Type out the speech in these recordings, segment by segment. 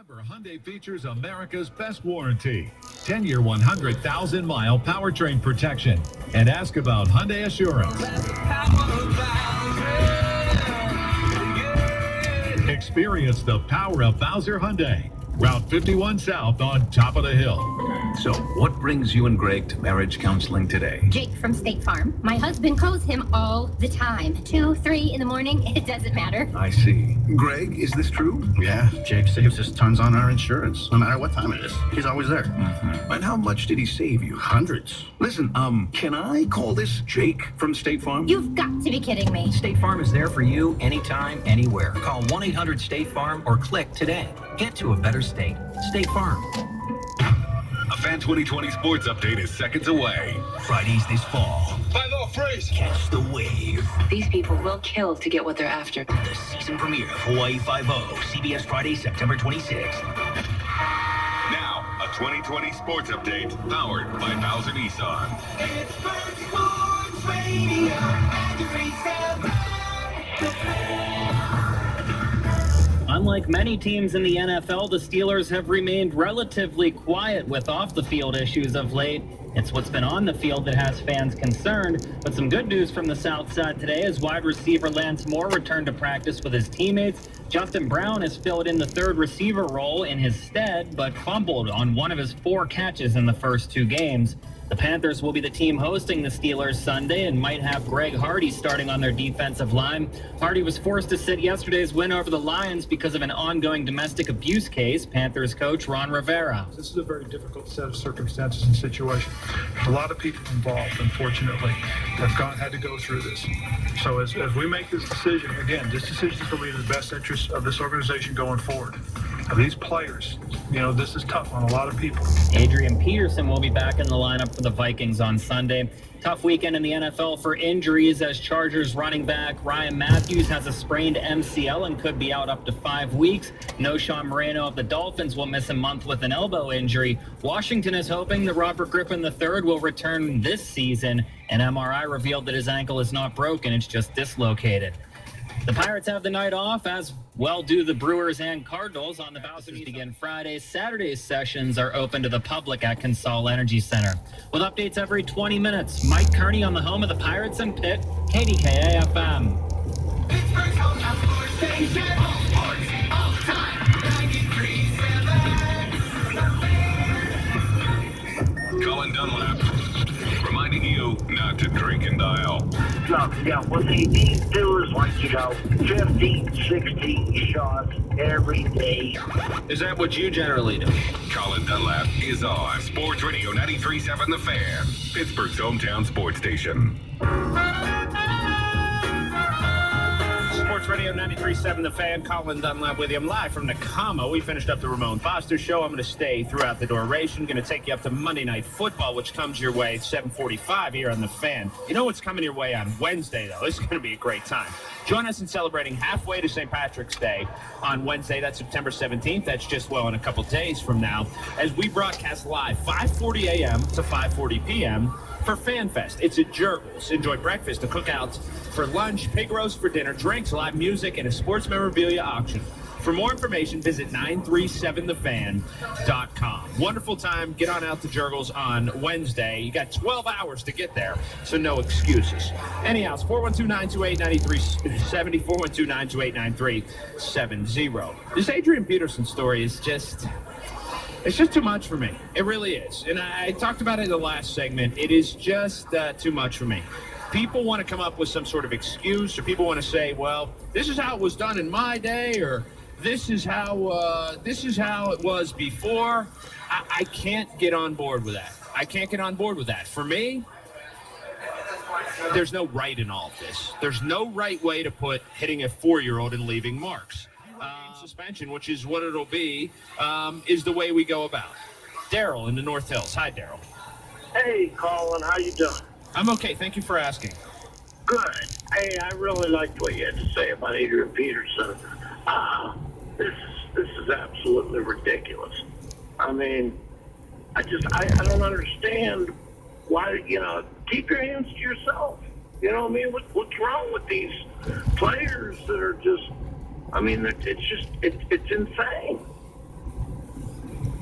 Remember, Hyundai features America's best warranty. 10-year, 100,000-mile powertrain protection. And ask about Hyundai Assurance. Experience the power of Bowser Hyundai. Route 51 South on top of the hill. So, what brings you and Greg to marriage counseling today? Jake from State Farm. My husband calls him all the time. 2, 3 in the morning, it doesn't matter. I see. Greg, is this true? Yeah, Jake saves us tons on our insurance, no matter what time it is. He's always there. And how much did he save you? Hundreds. Listen, can I call this Jake from State Farm? You've got to be kidding me. State Farm is there for you anytime, anywhere. Call 1-800-STATE-FARM or click today. Get to a better state. State Farm. A Fan 2020 Sports Update is seconds away. Fridays this fall. By law, freeze! Catch the wave. These people will kill to get what they're after. The season premiere of Hawaii Five-0. CBS Friday, September 26th. Now, a 2020 Sports Update powered by Bowser Nissan. Pittsburgh Sports Radio 93.7. Unlike many teams in the NFL, the Steelers have remained relatively quiet with off-the-field issues of late. It's what's been on the field that has fans concerned. But some good news from the South Side today as wide receiver Lance Moore returned to practice with his teammates. Justin Brown has filled in the third receiver role in his stead, but fumbled on one of his 4 catches in the first 2 games. The Panthers will be the team hosting the Steelers Sunday and might have Greg Hardy starting on their defensive line. Hardy was forced to sit yesterday's win over the Lions because of an ongoing domestic abuse case. Panthers coach Ron Rivera. This is a very difficult set of circumstances and situations. A lot of people involved, unfortunately, have had to go through this. So as we make this decision, again, this decision is going to be in the best interest of this organization going forward. Of these players, this is tough on a lot of people. Adrian Peterson will be back in the lineup for the Vikings on Sunday. Tough weekend in the NFL for injuries as Chargers running back Ryan Matthews has a sprained MCL and could be out up to 5 weeks. Noshawn Moreno of the Dolphins will miss a month with an elbow injury. Washington is hoping that Robert Griffin III will return this season. An MRI revealed that his ankle is not broken, it's just dislocated. The Pirates have the night off, as well do the Brewers and Cardinals on the balcony again Friday. Saturday's sessions are open to the public at Consol Energy Center. With updates every 20 minutes, Mike Kearney on the home of the Pirates and Pitt, KDKA-FM. Pittsburgh's hometown sports station. All sports, all the time. 93.7. Colin Dunlap, reminding you not to drink and dial. Yeah, what they need to do is 50, 60 shots every day. Is that what you generally do? Colin Dunlap is on Sports Radio 93.7 The Fan, Pittsburgh's hometown sports station. Sports Radio 93.7 The Fan, Colin Dunlap with you. I'm live from Nakama. We finished up the Ramon Foster show. I'm going to stay throughout the duration. Going to take you up to Monday Night Football, which comes your way 7:45 here on The Fan. You know what's coming your way on Wednesday, though? This is going to be a great time. Join us in celebrating halfway to St. Patrick's Day on Wednesday. That's September 17th. That's just, in a couple days from now, as we broadcast live 5:40 a.m. to 5:40 p.m. for FanFest. It's at Jurgles. Enjoy breakfast, a cookouts for lunch, pig roast for dinner, drinks, live music, and a sports memorabilia auction. For more information, visit 937thefan.com. Wonderful time. Get on out to Jurgles on Wednesday. You got 12 hours to get there, so no excuses. Anyhow, it's 412-928-9370, 412-928-9370. This Adrian Peterson story is just... It's just too much for me. It really is. And I talked about it in the last segment. It is just too much for me. People want to come up with some sort of excuse, or people want to say, well, this is how it was done in my day, or this is how it was before. I can't get on board with that. I can't get on board with that. For me, there's no right in all of this. There's no right way to put hitting a 4-year-old and leaving marks. Suspension, which is what it'll be, is the way we go about. Daryl in the North Hills. Hi, Daryl. Hey, Colin, how you doing? I'm okay. Thank you for asking. Good. Hey, I really liked what you had to say about Adrian Peterson. This is absolutely ridiculous. I mean, I don't understand why, keep your hands to yourself. You know what I mean? What's wrong with these players that are just, it's insane.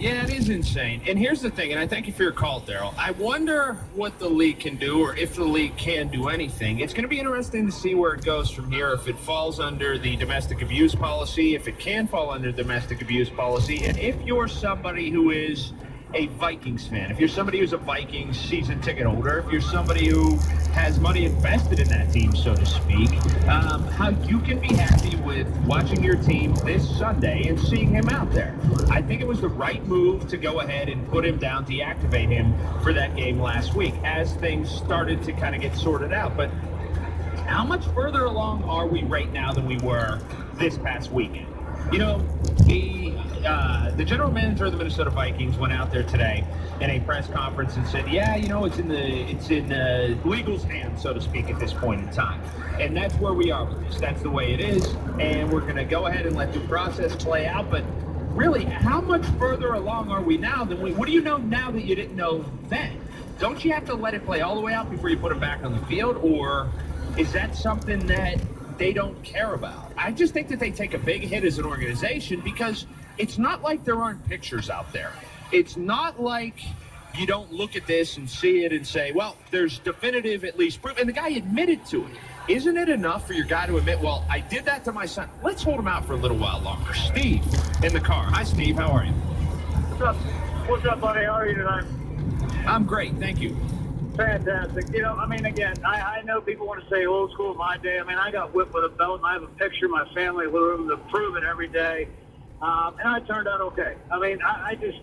Yeah, it is insane. And here's the thing, and I thank you for your call, Daryl. I wonder what the league can do, or if the league can do anything. It's going to be interesting to see where it goes from here, if it falls under the domestic abuse policy, if it can fall under domestic abuse policy, and if you're somebody who is a Vikings fan, if you're somebody who's a Vikings season ticket holder, if you're somebody who has money invested in that team, so to speak, how you can be happy with watching your team this Sunday and seeing him out there. I think it was the right move to go ahead and put him down, deactivate him for that game last week as things started to kind of get sorted out. But how much further along are we right now than we were this past weekend? You know, the general manager of the Minnesota Vikings went out there today in a press conference and said, yeah, you know, it's in legal's hands, so to speak, at this point in time. And that's where we are with this. That's the way it is. And we're going to go ahead and let the process play out. But really, how much further along are we now than what do you know now that you didn't know then? Don't you have to let it play all the way out before you put it back on the field? Or is that something that they don't care about? I just think that they take a big hit as an organization, because it's not like there aren't pictures out there. It's not like you don't look at this and see it and say, well, there's definitive at least proof. And the guy admitted to it. Isn't it enough for your guy to admit, well, I did that to my son? Let's hold him out for a little while longer. Steve in the car. Hi, Steve. How are you? What's up? What's up, buddy? How are you tonight? I'm great. Thank you. Fantastic. You know, I mean, again, I know people want to say old school my day. I mean, I got whipped with a belt, and I have a picture of my family room to prove it every day. And I turned out okay. I mean, I just,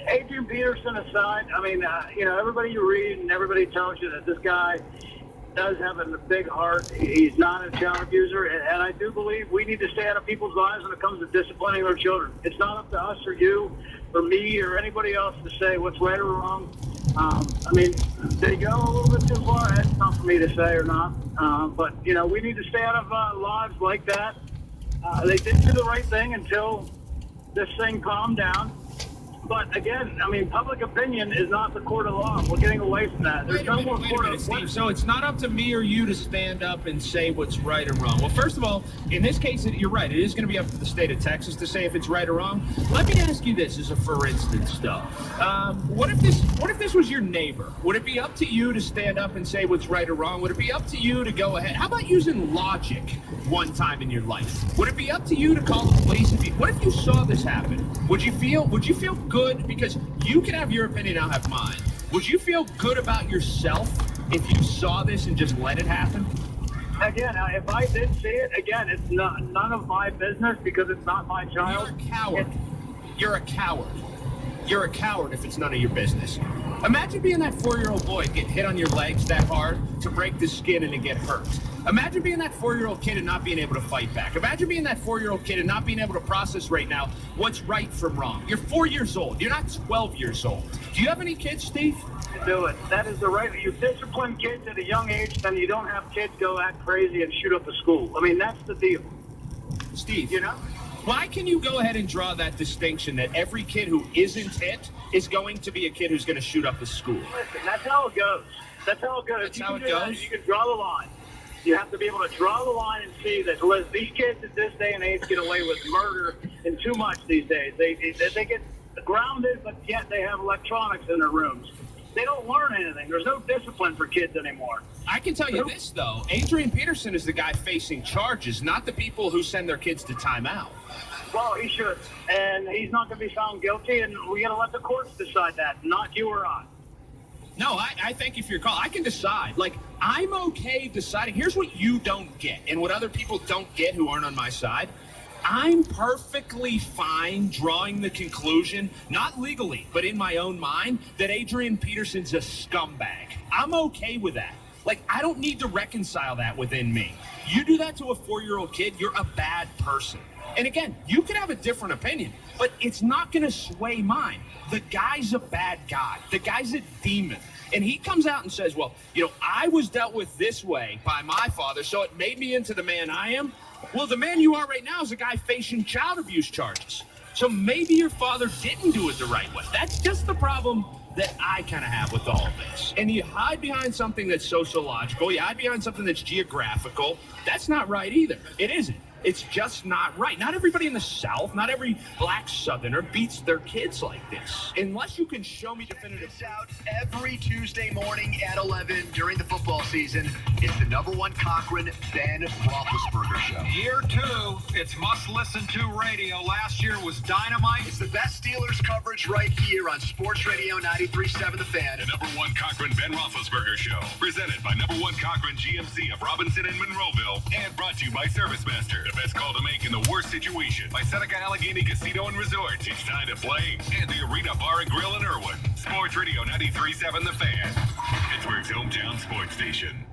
Adrian Peterson aside, I mean, you know, everybody you read and everybody tells you that this guy does have a big heart. He's not a child abuser. And I do believe we need to stay out of people's lives when it comes to disciplining their children. It's not up to us or you or me or anybody else to say what's right or wrong. I mean, they go a little bit too far. That's not for me to say or not. But, you know, we need to stay out of lives like that. They did do the right thing until this thing calmed down. But again, I mean, public opinion is not the court of law. We're getting away from that. There's no more court of law. Steve. So it's not up to me or you to stand up and say what's right or wrong. Well, first of all, in this case, you're right. It is going to be up to the state of Texas to say if it's right or wrong. Let me ask you this as a for instance, though. What if this was your neighbor? Would it be up to you to stand up and say what's right or wrong? Would it be up to you to go ahead? How about using logic one time in your life? Would it be up to you to call the police? What if you saw this happen? Would you feel good? Because you can have your opinion, I'll have mine. Would you feel good about yourself if you saw this and just let it happen? Again, if I did see it, again, it's none of my business because it's not my child. You're a coward. You're a coward. You're a coward if it's none of your business. Imagine being that 4-year-old boy, get hit on your legs that hard to break the skin and to get hurt. Imagine being that 4-year-old kid and not being able to fight back. Imagine being that 4-year-old kid and not being able to process right now what's right from wrong. You're 4 years old. You're not 12 years old. Do you have any kids, Steve? Do it. That is the right. You discipline kids at a young age, then you don't have kids go act crazy and shoot up a school. I mean, that's the deal. Steve, you know? Why can you go ahead and draw that distinction that every kid who isn't hit is going to be a kid who's going to shoot up a school? Listen, that's how it goes. That's how it goes. That's how it goes? You can draw the line. You have to be able to draw the line and see that these kids at this day and age get away with murder and too much these days. They get grounded, but yet they have electronics in their rooms. They don't learn anything. There's no discipline for kids anymore. I can tell you this, though. Adrian Peterson is the guy facing charges, not the people who send their kids to timeout. Well, he should. And he's not going to be found guilty, and we got to let the courts decide that, not you or I. No, I thank you for your call. I can decide. Like, I'm okay deciding. Here's what you don't get and what other people don't get who aren't on my side. I'm perfectly fine drawing the conclusion, not legally, but in my own mind, that Adrian Peterson's a scumbag. I'm okay with that. Like, I don't need to reconcile that within me. You do that to a 4-year-old kid, you're a bad person. And again, you can have a different opinion, but it's not going to sway mine. The guy's a bad guy. The guy's a demon. And he comes out and says, well, you know, I was dealt with this way by my father, so it made me into the man I am. Well, the man you are right now is a guy facing child abuse charges. So maybe your father didn't do it the right way. That's just the problem that I kind of have with all of this. And you hide behind something that's sociological. You hide behind something that's geographical. That's not right either. It isn't. It's just not right. Not everybody in the South, not every black Southerner beats their kids like this. Unless you can show me definitive. It's out every Tuesday morning at 11 during the football season. It's the #1 Cochran Ben Roethlisberger Show. Year 2, it's must-listen-to radio. Last year was dynamite. It's the best Steelers coverage right here on Sports Radio 93.7 The Fan. The #1 Cochran Ben Roethlisberger Show, presented by #1 Cochran GMC of Robinson and Monroeville, and brought to you by ServiceMaster. The best call to make in the worst situation. By Seneca Allegheny Casino and Resort. It's time to play. And the Arena Bar and Grill in Irwin. Sports Radio 93.7 The Fan. Pittsburgh's hometown sports station.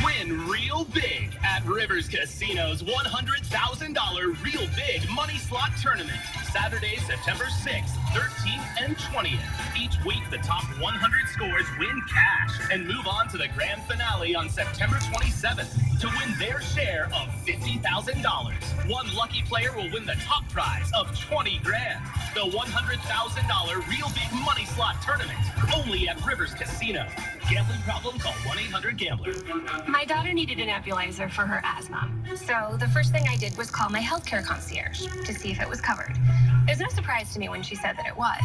Win real big at Rivers Casino's $100,000 Real Big Money Slot Tournament. Saturday, September 6th, 13th, and 20th. Each week, the top 100 scores win cash and move on to the grand finale on September 27th to win their share of $50,000. One lucky player will win the top prize of $20 grand. The $100,000 Real Big Money Slot Tournament, only at Rivers Casino. Gambling problem? Call 1-800-GAMBLER. My daughter needed a nebulizer for her asthma. So the first thing I did was call my healthcare concierge to see if it was covered. It was no surprise to me when she said that it was.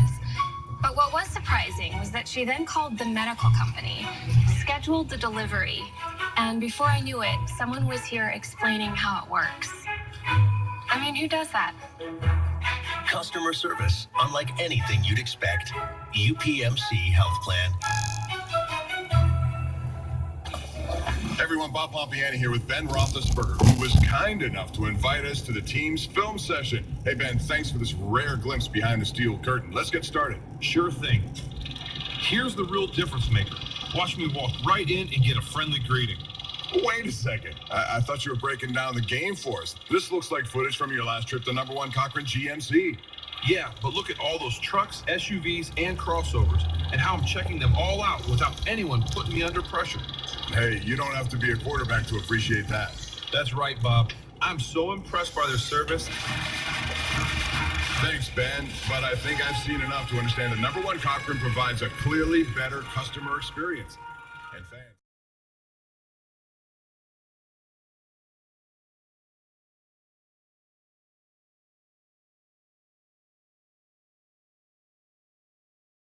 But what was surprising was that she then called the medical company, scheduled the delivery, and before I knew it, someone was here explaining how it works. I mean, who does that? Customer service, unlike anything you'd expect. UPMC Health Plan. Everyone, Bob Pompiani here with Ben Roethlisberger, who was kind enough to invite us to the team's film session. Hey, Ben, thanks for this rare glimpse behind the steel curtain. Let's get started. Sure thing. Here's the real difference maker. Watch me walk right in and get a friendly greeting. Wait a second. I thought you were breaking down the game for us. This looks like footage from your last trip to #1 Cochran GMC. Yeah, but look at all those trucks, SUVs, and crossovers, and how I'm checking them all out without anyone putting me under pressure. Hey, you don't have to be a quarterback to appreciate that. That's right, Bob. I'm so impressed by their service. Thanks, Ben, but I think I've seen enough to understand that #1 Cochran provides a clearly better customer experience. And fans.